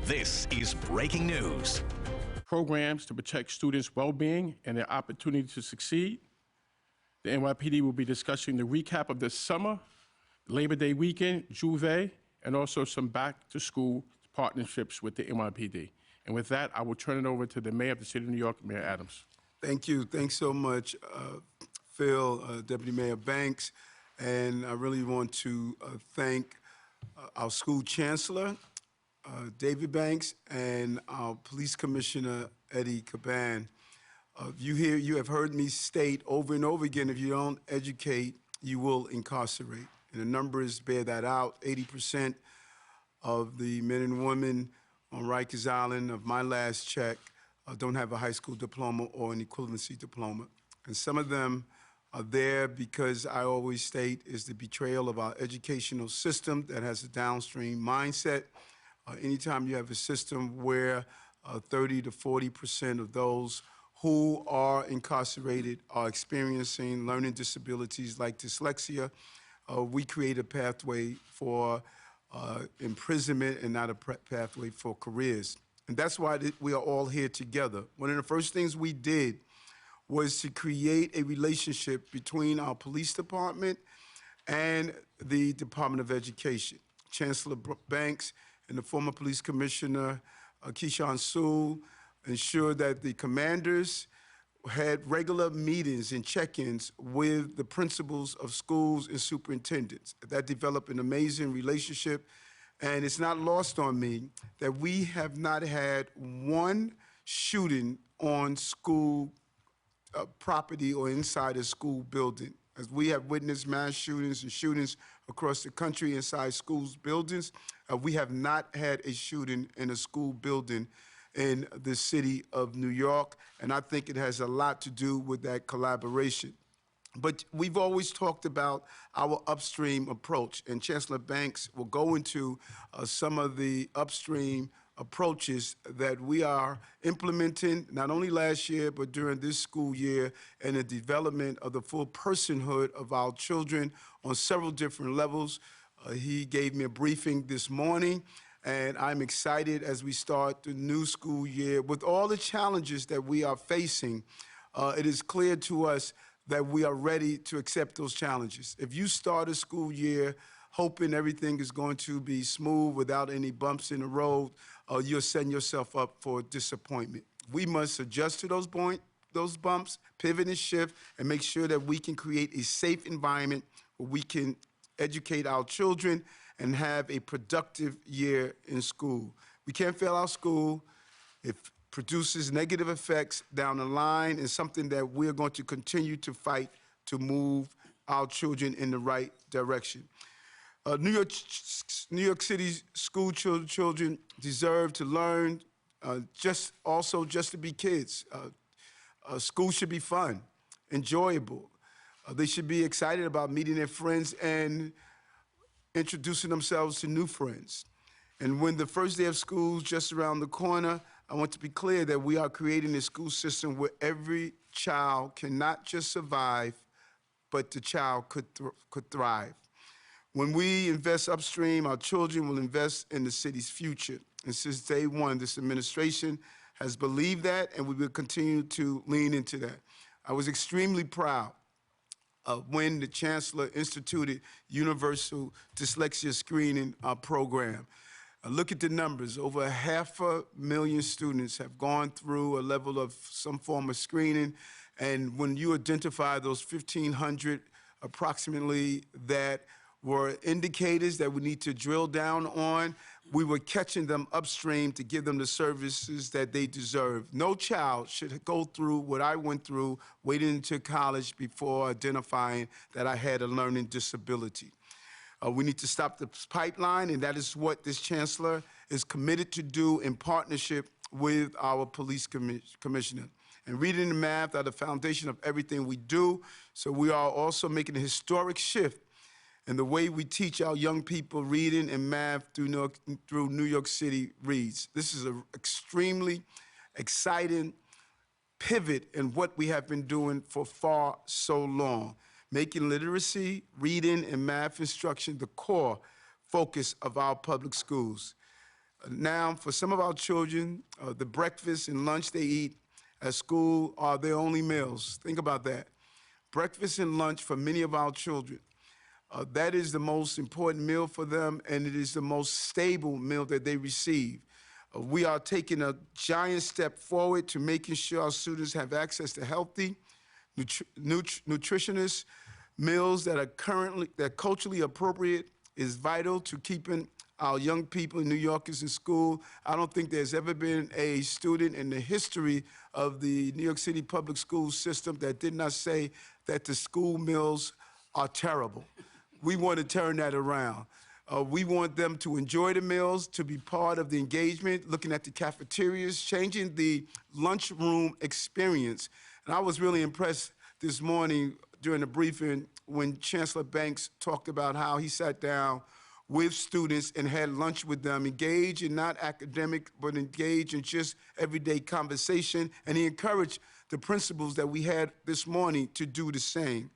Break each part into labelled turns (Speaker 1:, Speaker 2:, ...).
Speaker 1: This is breaking news.
Speaker 2: Programs to protect students' well-being and their opportunity to succeed. The NYPD will be discussing the recap of this summer, Labor Day weekend, Juve, and also some back-to-school partnerships with the NYPD. And with that, I will turn it over to the Mayor of the City of New York, Mayor Adams.
Speaker 3: Thank you. Thanks so much, Phil, Deputy Mayor Banks. And I really want to thank our school chancellor, David Banks, and our police commissioner, Eddie Caban. You have heard me state over and over again, if you don't educate, you will incarcerate. And the numbers bear that out. 80% of the men and women on Rikers Island of my last check don't have a high school diploma or an equivalency diploma. And some of them are there because I always state is the betrayal of our educational system that has a downstream mindset. Anytime you have a system where 30 to 40% of those who are incarcerated are experiencing learning disabilities like dyslexia, we create a pathway for imprisonment and not a pathway for careers. And that's why we are all here together. One of the first things we did was to create a relationship between our police department and the Department of Education. Chancellor Banks and the former police commissioner, Keyshawn Sewell, ensured that the commanders had regular meetings and check-ins with the principals of schools and superintendents. That developed an amazing relationship, and it's not lost on me that we have not had one shooting on school property or inside a school building. As we have witnessed mass shootings and shootings across the country inside schools buildings, we have not had a shooting in a school building in the city of New York, and I think it has a lot to do with that collaboration. But we've always talked about our upstream approach, and Chancellor Banks will go into some of the upstream approaches that we are implementing, not only last year, but during this school year, and the development of the full personhood of our children on several different levels. He gave me a briefing this morning, and I'm excited as we start the new school year. With all the challenges that we are facing, it is clear to us that we are ready to accept those challenges. If you start a school year hoping everything is going to be smooth without any bumps in the road, you're setting yourself up for disappointment. We must adjust to those bumps, pivot and shift, and make sure that we can create a safe environment where we can educate our children and have a productive year in school. We can't fail our school. It produces negative effects down the line, and something that we're going to continue to fight to move our children in the right direction. New York City school children deserve to learn, just to be kids. School should be fun, enjoyable. They should be excited about meeting their friends and introducing themselves to new friends. And when the first day of school is just around the corner, I want to be clear that we are creating a school system where every child can not just survive, but the child could thrive. When we invest upstream, our children will invest in the city's future. And since day one, this administration has believed that, and we will continue to lean into that. I was extremely proud when the Chancellor instituted universal dyslexia screening program. Look at the numbers. Over 500,000 students have gone through a level of some form of screening. And when you identify those 1,500 approximately that were indicators that we need to drill down on, we were catching them upstream to give them the services that they deserve. No child should go through what I went through waiting into college before identifying that I had a learning disability. We need to stop the pipeline, and that is what this chancellor is committed to do in partnership with our police commissioner. And reading and math are the foundation of everything we do, so we are also making a historic shift in the way we teach our young people reading and math through New York City Reads. This is an extremely exciting pivot in what we have been doing for far so long, making literacy, reading, and math instruction the core focus of our public schools. Now, for some of our children, the breakfast and lunch they eat at school are their only meals. Think about that. Breakfast and lunch for many of our children. That is the most important meal for them, and it is the most stable meal that they receive. We are taking a giant step forward to making sure our students have access to healthy, nutritious meals that are culturally appropriate is vital to keeping our young people and New Yorkers in school. I don't think there's ever been a student in the history of the New York City public school system that did not say that the school meals are terrible. We want to turn that around. We want them to enjoy the meals, to be part of the engagement, looking at the cafeterias, changing the lunchroom experience. And I was really impressed this morning during the briefing when Chancellor Banks talked about how he sat down with students and had lunch with them, engaged in not academic, but engaged in just everyday conversation. And he encouraged the principals that we had this morning to do the same.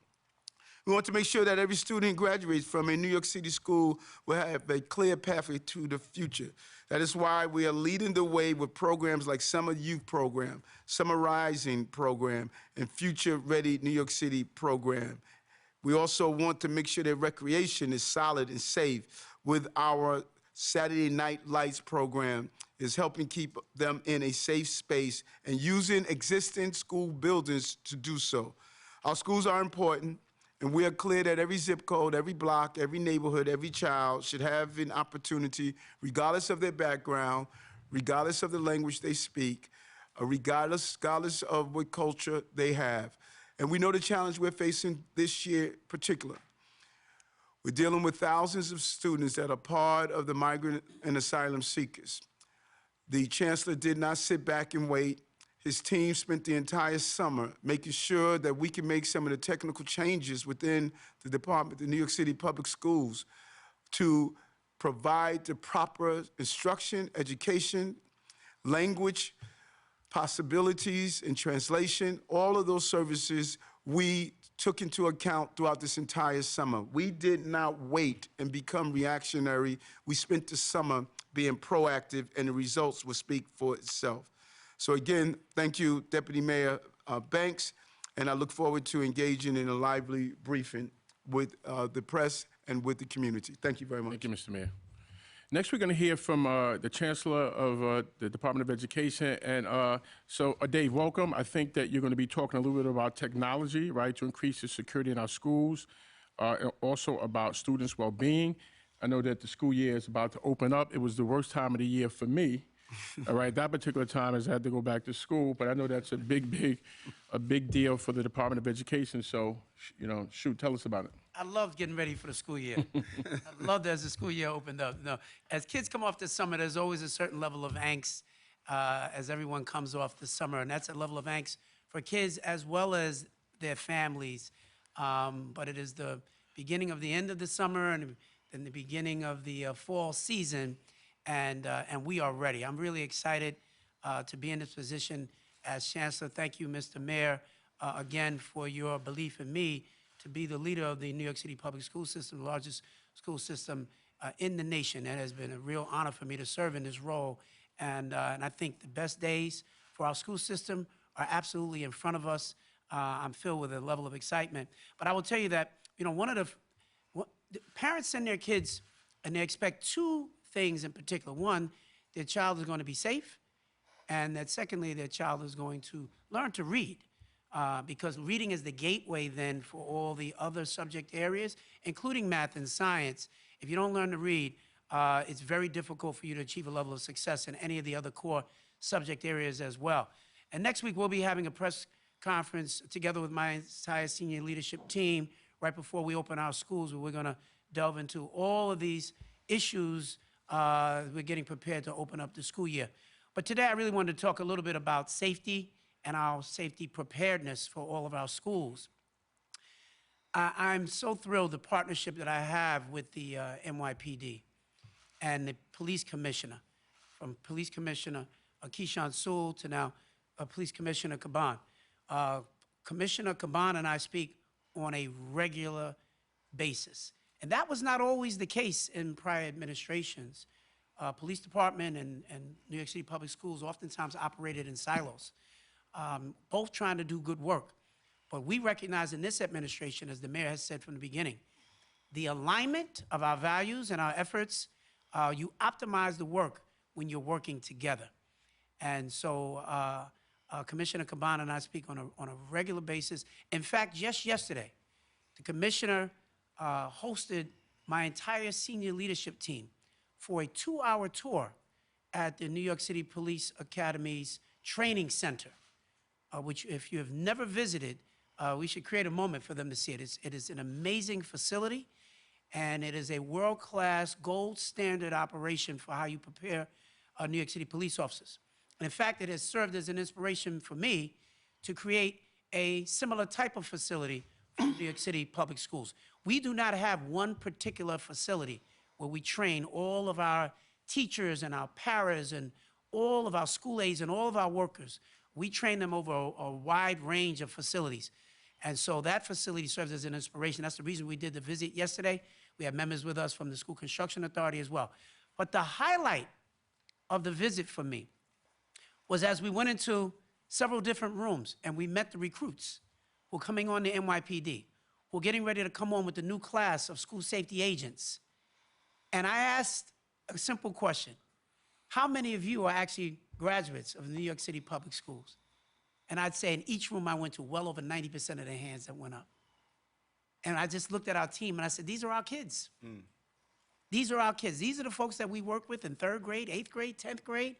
Speaker 3: We want to make sure that every student who graduates from a New York City school will have a clear pathway to the future. That is why we are leading the way with programs like Summer Youth Program, Summer Rising Program, and Future Ready New York City Program. We also want to make sure that recreation is solid and safe with our Saturday Night Lights program is helping keep them in a safe space and using existing school buildings to do so. Our schools are important. And we are clear that every zip code, every block, every neighborhood, every child should have an opportunity, regardless of their background, regardless of the language they speak, regardless of what culture they have. And we know the challenge we're facing this year in particular. We're dealing with thousands of students that are part of the migrant and asylum seekers. The Chancellor did not sit back and wait. His team spent the entire summer making sure that we can make some of the technical changes within the department, the New York City Public Schools, to provide the proper instruction, education, language, possibilities, and translation. All of those services we took into account throughout this entire summer. We did not wait and become reactionary. We spent the summer being proactive, and the results will speak for itself. So again, thank you, Deputy Mayor Banks, and I look forward to engaging in a lively briefing with the press and with the community. Thank you very much.
Speaker 2: Thank you, Mr. Mayor. Next, we're going to hear from the Chancellor of the Department of Education. And so, Dave, welcome. I think that you're going to be talking a little bit about technology, right, to increase the security in our schools, and also about students' well-being. I know that the school year is about to open up. It was the worst time of the year for me. All right, that particular time is I had to go back to school, but I know that's a big deal for the Department of Education. So, you know, shoot, tell us about it.
Speaker 4: I loved getting ready for the school year. I loved as the school year opened up. No, as kids come off the summer, there's always a certain level of angst as everyone comes off the summer, and that's a level of angst for kids as well as their families. But it is the beginning of the end of the summer and then the beginning of the fall season. And we are ready. I'm really excited to be in this position as Chancellor. Thank you, Mr. Mayor, again, for your belief in me to be the leader of the New York City public school system, the largest school system in the nation. It has been a real honor for me to serve in this role. And I think the best days for our school system are absolutely in front of us. I'm filled with a level of excitement. But I will tell you that, you know, the parents send their kids and they expect two things in particular. One, their child is going to be safe, and that secondly, their child is going to learn to read, because reading is the gateway then for all the other subject areas, including math and science. If you don't learn to read, it's very difficult for you to achieve a level of success in any of the other core subject areas as well. And next week, we'll be having a press conference together with my entire senior leadership team right before we open our schools, where we're going to delve into all of these issues. We're getting prepared to open up the school year. But today I really wanted to talk a little bit about safety and our safety preparedness for all of our schools. I'm so thrilled the partnership that I have with the NYPD and the police commissioner, from Police Commissioner Keyshawn Sewell to now Police Commissioner Caban. Commissioner Caban and I speak on a regular basis. And that was not always the case in prior administrations. police department and New York City Public Schools oftentimes operated in silos, both trying to do good work. But we recognize in this administration, as the mayor has said from the beginning, the alignment of our values and our efforts, you optimize the work when you're working together. And so Commissioner Cabana and I speak on a regular basis. In fact, just yesterday, the commissioner hosted my entire senior leadership team for a 2-hour tour at the New York City Police Academy's training center, which if you have never visited, we should create a moment for them to see it. It is an amazing facility, and it is a world-class, gold standard operation for how you prepare New York City police officers. And in fact, it has served as an inspiration for me to create a similar type of facility for New York City Public Schools. We do not have one particular facility where we train all of our teachers and our paras and all of our school aides and all of our workers. We train them over a wide range of facilities. And so that facility serves as an inspiration. That's the reason we did the visit yesterday. We have members with us from the School Construction Authority as well. But the highlight of the visit for me was as we went into several different rooms and we met the recruits who are coming on the NYPD, who are getting ready to come on with the new class of school safety agents. And I asked a simple question: how many of you are actually graduates of the New York City Public Schools? And I'd say in each room I went to, well over 90% of the hands that went up. And I just looked at our team and I said, these are our kids. These are our kids. These are the folks that we work with in 3rd grade, 8th grade, 10th grade,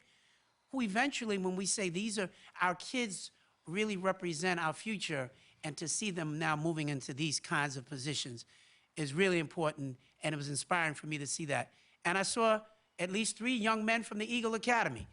Speaker 4: who eventually, when we say these are our kids, really represent our future, and to see them now moving into these kinds of positions is really important, and it was inspiring for me to see that. And I saw at least 3 young men from the Eagle Academy.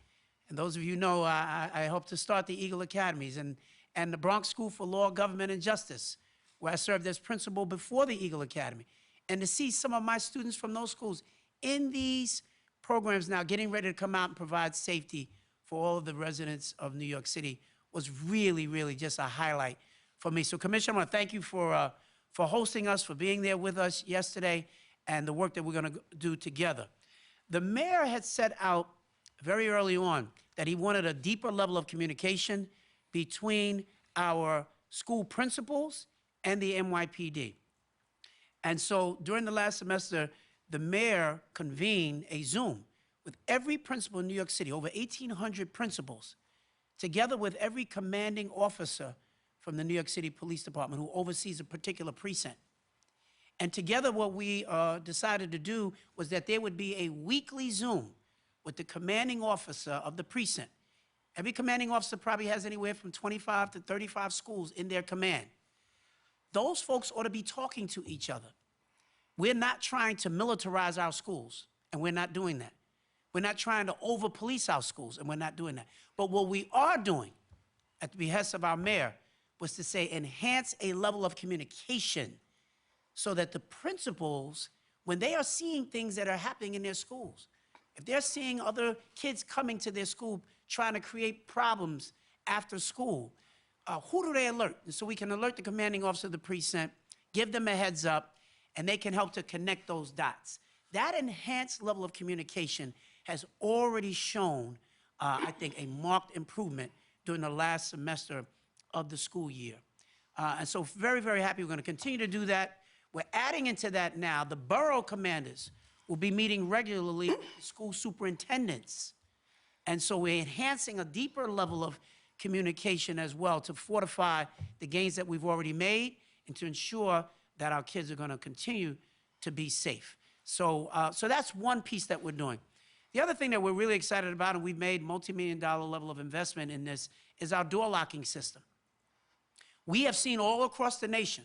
Speaker 4: And those of you know, I helped to start the Eagle Academies and the Bronx School for Law, Government, and Justice, where I served as principal before the Eagle Academy. And to see some of my students from those schools in these programs now getting ready to come out and provide safety for all of the residents of New York City was really, really just a highlight for me. So, Commissioner, I want to thank you for hosting us, for being there with us yesterday, and the work that we're going to do together. The mayor had set out very early on that he wanted a deeper level of communication between our school principals and the NYPD. And so during the last semester, the mayor convened a Zoom with every principal in New York City, over 1,800 principals, together with every commanding officer from the New York City Police Department who oversees a particular precinct. And together what we decided to do was that there would be a weekly Zoom with the commanding officer of the precinct. Every commanding officer probably has anywhere from 25 to 35 schools in their command. Those folks ought to be talking to each other. We're not trying to militarize our schools, and we're not doing that. We're not trying to over-police our schools, and we're not doing that. But what we are doing, at the behest of our mayor, was to say enhance a level of communication so that the principals, when they are seeing things that are happening in their schools, if they're seeing other kids coming to their school trying to create problems after school, who do they alert? And so we can alert the commanding officer of the precinct, give them a heads up, and they can help to connect those dots. That enhanced level of communication has already shown, I think, a marked improvement during the last semester of the school year. And so very, very happy. We're going to continue to do that. We're adding into that now. The borough commanders will be meeting regularly with school superintendents. And so we're enhancing a deeper level of communication as well to fortify the gains that we've already made and to ensure that our kids are going to continue to be safe. So, so that's one piece that we're doing. The other thing that we're really excited about, and we've made multi-million-dollar level of investment in this, is our door locking system. We have seen all across the nation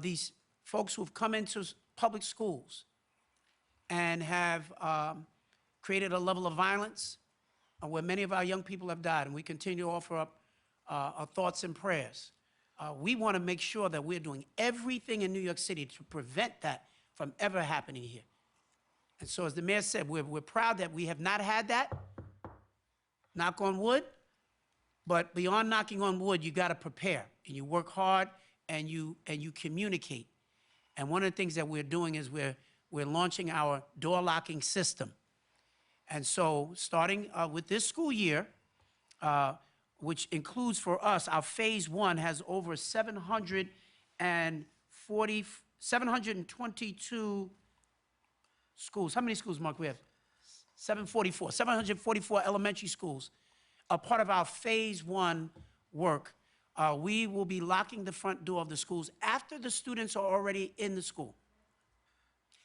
Speaker 4: these folks who've come into public schools and have created a level of violence where many of our young people have died, and we continue to offer up our thoughts and prayers. We want to make sure that we're doing everything in New York City to prevent that from ever happening here. And so, as the mayor said, we're proud that we have not had that, knock on wood, but beyond knocking on wood, you got to prepare, and you work hard, and you communicate. And one of the things that we're doing is we're we're launching our door locking system. And so starting with this school year, which includes for us, our phase one has over 722 schools. How many schools, Mark, we have? 744 elementary schools. A part of our phase one work, we will be locking the front door of the schools after the students are already in the school.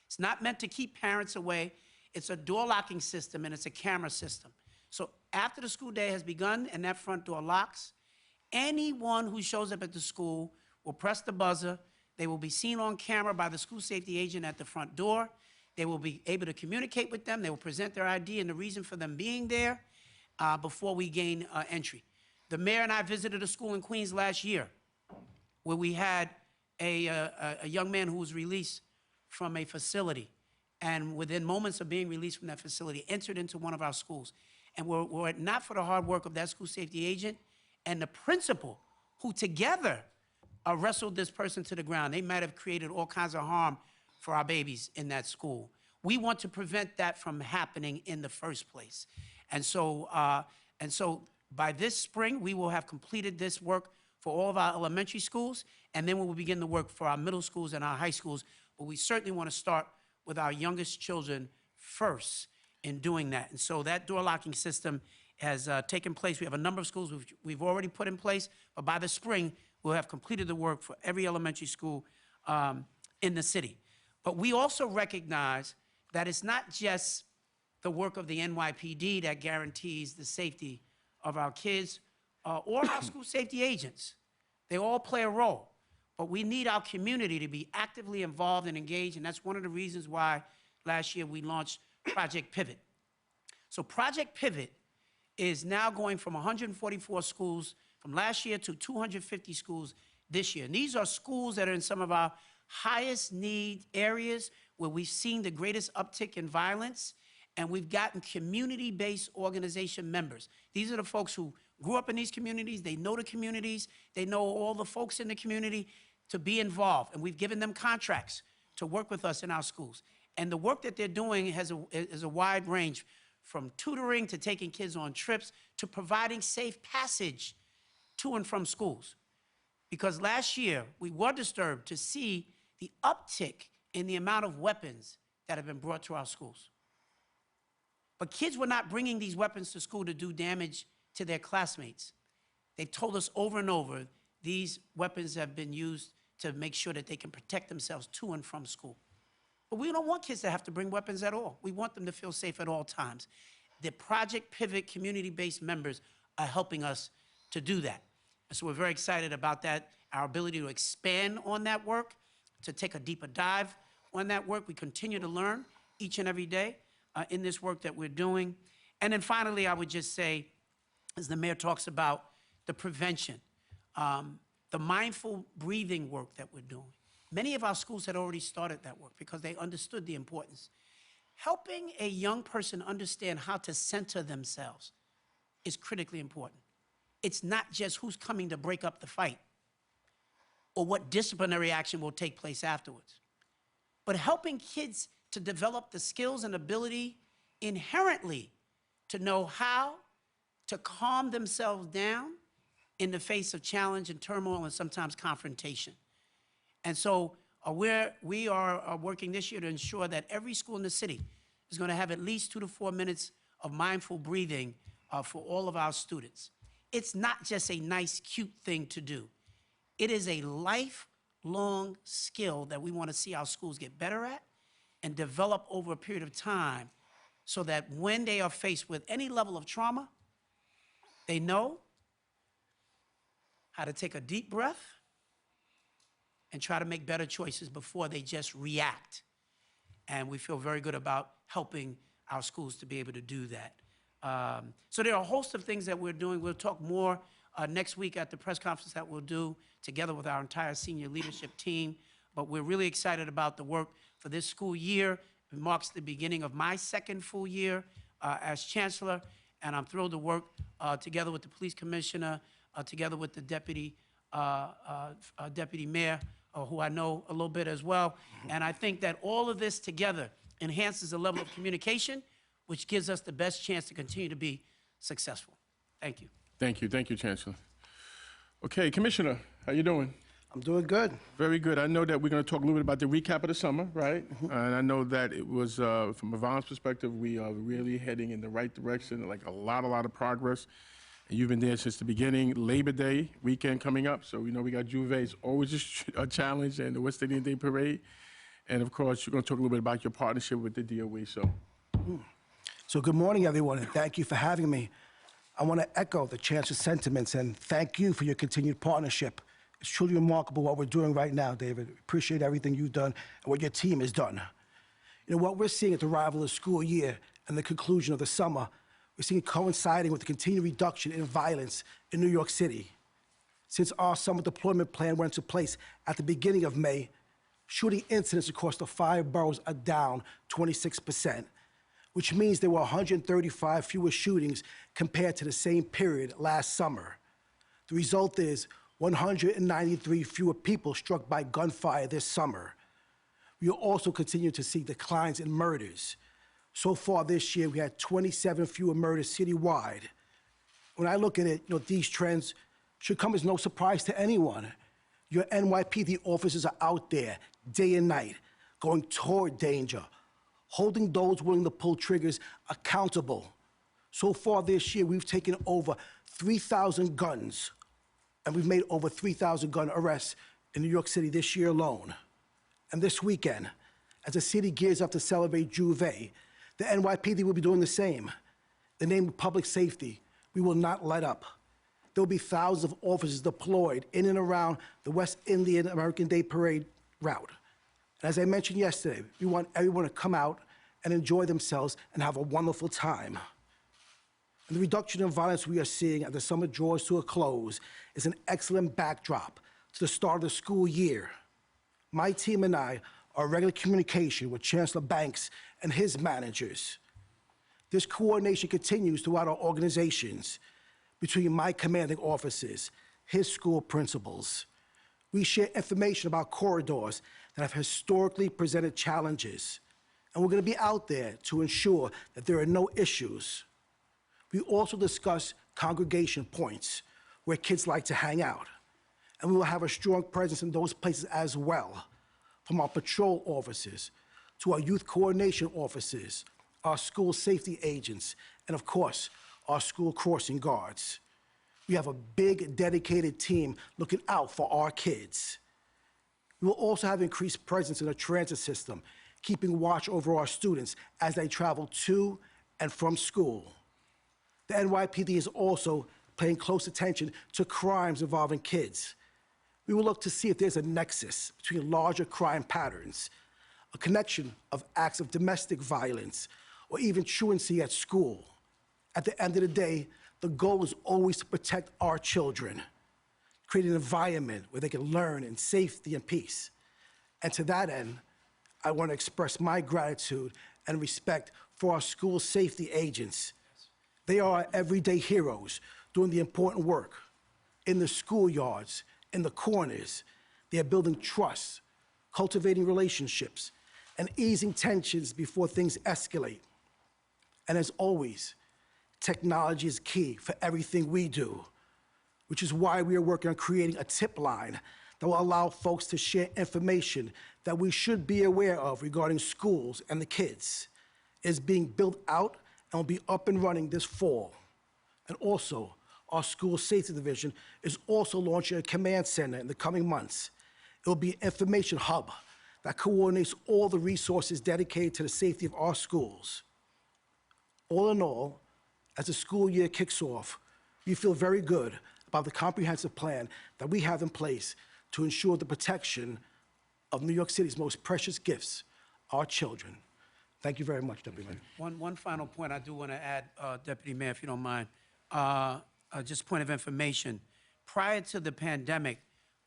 Speaker 4: It's not meant to keep parents away. It's a door locking system and it's a camera system. So after the school day has begun and that front door locks, anyone who shows up at the school will press the buzzer. They will be seen on camera by the school safety agent at the front door. They will be able to communicate with them. They will present their ID and the reason for them being there before we gain entry. The mayor and I visited a school in Queens last year where we had a young man who was released from a facility and within moments of being released from that facility entered into one of our schools. And were it not for the hard work of that school safety agent and the principal who together wrestled this person to the ground, they might have created all kinds of harm for our babies in that school. We want to prevent that from happening in the first place. And so by this spring, we will have completed this work for all of our elementary schools, and then we will begin the work for our middle schools and our high schools. But we certainly want to start with our youngest children first in doing that. And so that door locking system has taken place. We have a number of schools we've already put in place, but by the spring, we'll have completed the work for every elementary school in the city. But we also recognize that it's not just the work of the NYPD that guarantees the safety of our kids or our school safety agents. They all play a role. But we need our community to be actively involved and engaged, and that's one of the reasons why last year we launched Project Pivot. So Project Pivot is now going from 144 schools from last year to 250 schools this year. And these are schools that are in some of our highest need areas where we've seen the greatest uptick in violence, and we've gotten community-based organization members. These are the folks who grew up in these communities, they know the communities, they know all the folks in the community to be involved, and we've given them contracts to work with us in our schools. And the work that they're doing is a wide range, from tutoring to taking kids on trips to providing safe passage to and from schools. Because last year, we were disturbed to see the uptick in the amount of weapons that have been brought to our schools. But kids were not bringing these weapons to school to do damage to their classmates. They've told us over and over these weapons have been used to make sure that they can protect themselves to and from school. But we don't want kids to have to bring weapons at all. We want them to feel safe at all times. The Project Pivot community-based members are helping us to do that. And so we're very excited about that, our ability to expand on that work, to take a deeper dive on that work. We continue to learn each and every day in this work that we're doing. And then finally, I would just say, as the mayor talks about the prevention, the mindful breathing work that we're doing. Many of our schools had already started that work because they understood the importance. Helping a young person understand how to center themselves is critically important. It's not just who's coming to break up the fight or what disciplinary action will take place afterwards, but helping kids to develop the skills and ability inherently to know how to calm themselves down in the face of challenge and turmoil and sometimes confrontation. And so we are working this year to ensure that every school in the city is going to have at least 2 to 4 minutes of mindful breathing for all of our students. It's not just a nice, cute thing to do. It is a lifelong skill that we want to see our schools get better at and develop over a period of time so that when they are faced with any level of trauma, they know how to take a deep breath and try to make better choices before they just react. And we feel very good about helping our schools to be able to do that. So there are a host of things that we're doing. We'll talk more next week at the press conference that we'll do together with our entire senior leadership team. But we're really excited about the work for this school year. It marks the beginning of my second full year as chancellor, and I'm thrilled to work together with the police commissioner, together with the deputy mayor who I know a little bit as well. And I think that all of this together enhances the level of communication, which gives us the best chance to continue to be successful. Thank you.
Speaker 2: Thank you, Chancellor. Okay, Commissioner, how you doing?
Speaker 5: I'm doing good.
Speaker 2: Very good. I know that we're going to talk a little bit about the recap of the summer, right? And I know that it was, from a violence perspective, we are really heading in the right direction, like a lot of progress. And you've been there since the beginning. Labor Day weekend coming up, so we know we got Juve. It's always a challenge, and the West Indian Day Parade. And of course, you're going to talk a little bit about your partnership with the DOE,
Speaker 5: So good morning, everyone, and thank you for having me. I want to echo the Chancellor's sentiments and thank you for your continued partnership. It's truly remarkable what we're doing right now, David. Appreciate everything you've done and what your team has done. You know, what we're seeing at the arrival of the school year and the conclusion of the summer, we're seeing it coinciding with the continued reduction in violence in New York City. Since our summer deployment plan went into place at the beginning of May, shooting incidents across the 5 boroughs are down 26%, which means there were 135 fewer shootings compared to the same period last summer. The result is 193 fewer people struck by gunfire this summer. We will also continue to see declines in murders. So far this year, we had 27 fewer murders citywide. When I look at it, these trends should come as no surprise to anyone. Your NYPD officers are out there day and night, going toward danger, holding those willing to pull triggers accountable. So far this year, we've taken over 3,000 guns, and we've made over 3,000 gun arrests in New York City this year alone. And this weekend, as the city gears up to celebrate Juve, the NYPD will be doing the same. In the name of public safety, we will not let up. There will be thousands of officers deployed in and around the West Indian American Day Parade route. And as I mentioned yesterday, we want everyone to come out and enjoy themselves and have a wonderful time. And the reduction in violence we are seeing as the summer draws to a close is an excellent backdrop to the start of the school year. My team and I are in regular communication with Chancellor Banks and his managers. This coordination continues throughout our organizations between my commanding officers, his school principals. We share information about corridors that have historically presented challenges, and we're going to be out there to ensure that there are no issues. We also discuss congregation points where kids like to hang out, and we will have a strong presence in those places as well, from our patrol officers to our youth coordination officers, our school safety agents, and of course, our school crossing guards. We have a big, dedicated team looking out for our kids. We will also have increased presence in the transit system, keeping watch over our students as they travel to and from school. The NYPD is also paying close attention to crimes involving kids. We will look to see if there's a nexus between larger crime patterns, a connection of acts of domestic violence, or even truancy at school. At the end of the day, the goal is always to protect our children, create an environment where they can learn in safety and peace. And to that end, I want to express my gratitude and respect for our school safety agents. They are our everyday heroes doing the important work. In the schoolyards, in the corners, they are building trust, cultivating relationships, and easing tensions before things escalate. And as always, technology is key for everything we do, which is why we are working on creating a tip line that will allow folks to share information that we should be aware of regarding schools and the kids. It is being built out and will be up and running this fall. And also, our school safety division is also launching a command center in the coming months. It will be an information hub that coordinates all the resources dedicated to the safety of our schools. All in all, as the school year kicks off, we feel very good about the comprehensive plan that we have in place to ensure the protection of New York City's most precious gifts, our children. Thank you very much, Deputy Mayor.
Speaker 4: One final point I do want to add, Deputy Mayor, if you don't mind. Just point of information. Prior to the pandemic,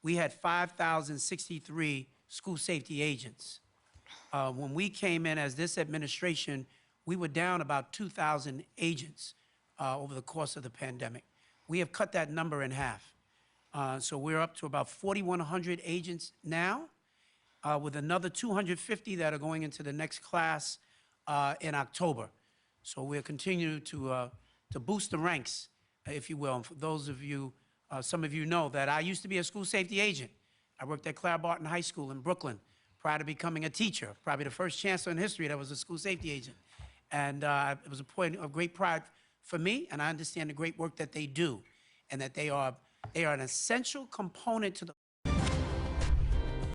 Speaker 4: we had 5,063 school safety agents. When we came in as this administration, we were down about 2,000 agents over the course of the pandemic. We have cut that number in half. So we're up to about 4,100 agents now, with another 250 that are going into the next class in October. So we're continuing to boost the ranks, if you will. And for those of you, some of you know that I used to be a school safety agent. I worked at Claire Barton High School in Brooklyn prior to becoming a teacher, probably the first chancellor in history that was a school safety agent. And it was a point of great pride for me, and I understand the great work that they do, and that they are an essential component to the